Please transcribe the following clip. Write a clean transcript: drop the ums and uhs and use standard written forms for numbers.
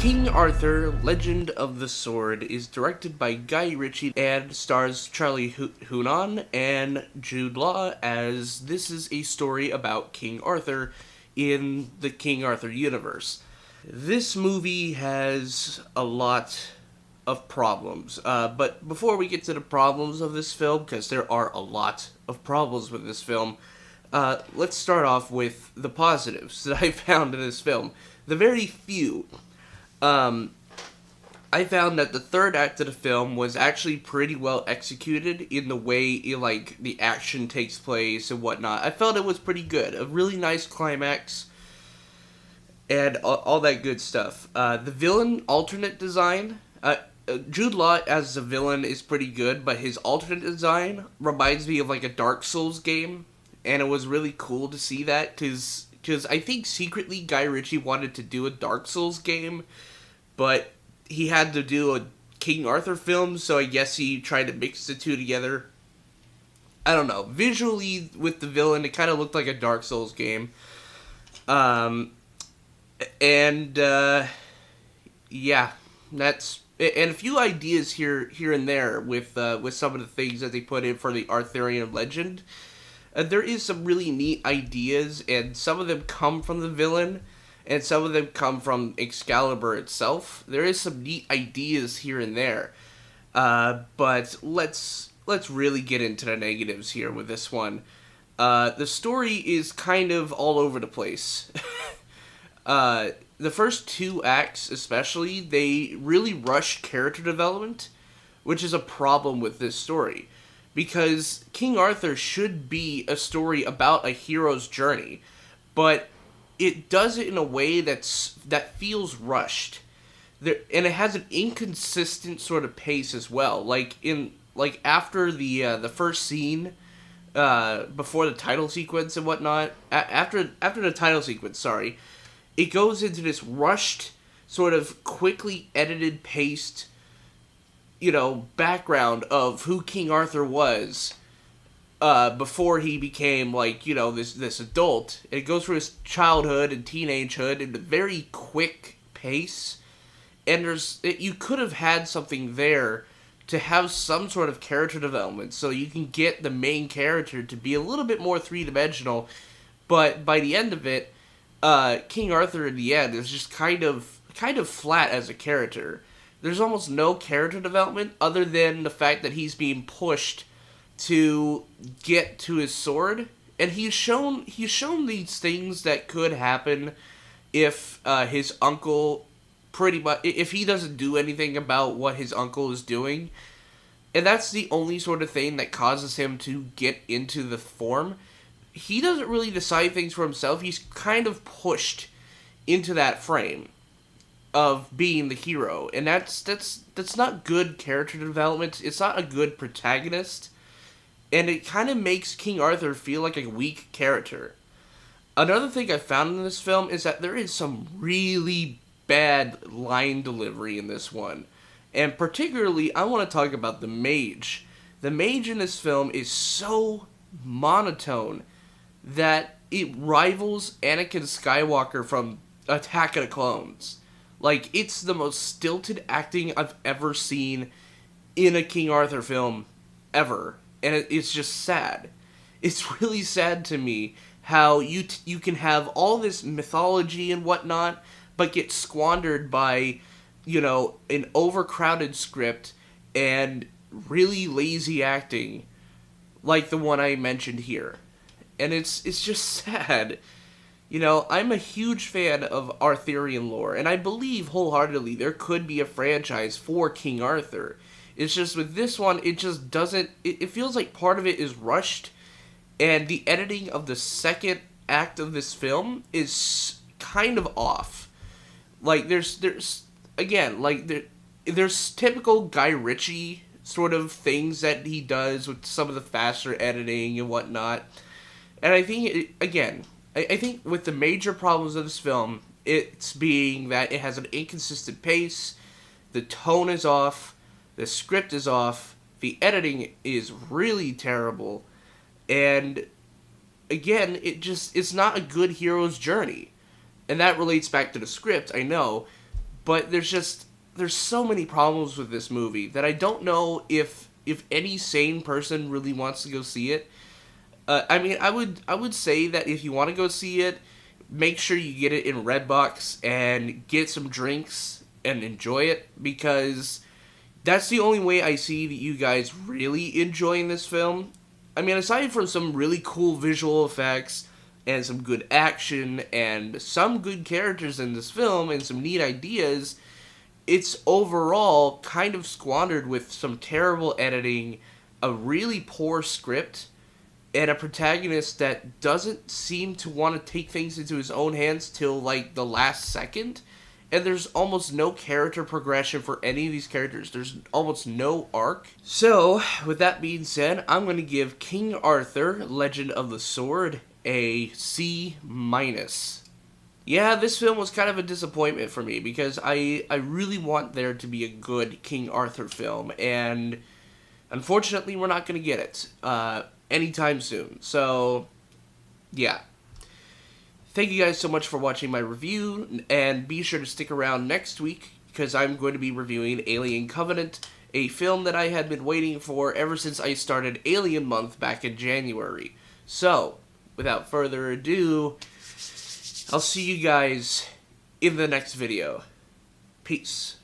King Arthur, Legend of the Sword is directed by Guy Ritchie and stars Charlie Hunnam and Jude Law, as this is a story about King Arthur in the King Arthur universe. This movie has a lot of problems, but before we get to the problems of this film, because there are a lot of problems with this film, let's start off with the positives that I found in this film. The very few. I found that the third act of the film was actually pretty well executed in the way, the action takes place and whatnot. I felt it was pretty good. A really nice climax and all that good stuff. The villain alternate design, Jude Law as the villain is pretty good, but his alternate design reminds me of like a Dark Souls game, and it was really cool to see that, because I think secretly Guy Ritchie wanted to do a Dark Souls game, but he had to do a King Arthur film, so I guess he tried to mix the two together. I don't know. Visually, with the villain, it kind of looked like a Dark Souls game. Yeah, that's... And a few ideas here and there with some of the things that they put in for the Arthurian legend. There is some really neat ideas, and some of them come from the villain, and some of them come from Excalibur itself. There is some neat ideas here and there, but let's really get into the negatives here with this one. The story is kind of all over the place. The first two acts, especially, they really rush character development, which is a problem with this story. Because King Arthur should be a story about a hero's journey, but it does it in a way that feels rushed. And it has an inconsistent sort of pace as well. After the first scene, before the title sequence and whatnot, after the title sequence, sorry, it goes into this rushed, sort of quickly edited, paced, background of who King Arthur was before he became, this adult. It goes through his childhood and teenagehood in a very quick pace, and you could have had something there to have some sort of character development, so you can get the main character to be a little bit more three-dimensional, but by the end of it, King Arthur in the end is just kind of flat as a character. There's almost no character development other than the fact that he's being pushed to get to his sword, and he's shown these things that could happen if his uncle if he doesn't do anything about what his uncle is doing, and that's the only sort of thing that causes him to get into the form. He doesn't really decide things for himself. He's kind of pushed into that frame of being the hero, and that's not good character development. It's not a good protagonist, and it kind of makes King Arthur feel like a weak character. Another thing I found in this film is that there is some really bad line delivery in this one, and particularly I want to talk about the mage. The mage in this film is so monotone that it rivals Anakin Skywalker from Attack of the Clones. It's the most stilted acting I've ever seen in a King Arthur film, ever. And it's just sad. It's really sad to me how you can have all this mythology and whatnot, but get squandered by, an overcrowded script and really lazy acting, like the one I mentioned here. And it's just sad. I'm a huge fan of Arthurian lore, and I believe wholeheartedly there could be a franchise for King Arthur. It's just with this one, it just doesn't... It feels like part of it is rushed, and the editing of the second act of this film is kind of off. There's typical Guy Ritchie sort of things that he does with some of the faster editing and whatnot. And I think, I think with the major problems of this film, it's being that it has an inconsistent pace, the tone is off, the script is off, the editing is really terrible, and again, it's not a good hero's journey. And that relates back to the script, I know, But there's so many problems with this movie that I don't know if any sane person really wants to go see it. I mean, I would say that if you want to go see it, make sure you get it in Redbox and get some drinks and enjoy it, because that's the only way I see that you guys really enjoying this film. I mean, aside from some really cool visual effects and some good action and some good characters in this film and some neat ideas, it's overall kind of squandered with some terrible editing, a really poor script, and a protagonist that doesn't seem to want to take things into his own hands till, like, the last second. And there's almost no character progression for any of these characters. There's almost no arc. So, with that being said, I'm going to give King Arthur, Legend of the Sword, a C-. Yeah, this film was kind of a disappointment for me, because I really want there to be a good King Arthur film, and unfortunately we're not going to get it anytime soon. So, yeah. Thank you guys so much for watching my review, and be sure to stick around next week, because I'm going to be reviewing Alien Covenant, a film that I had been waiting for ever since I started Alien Month back in January. So, without further ado, I'll see you guys in the next video. Peace.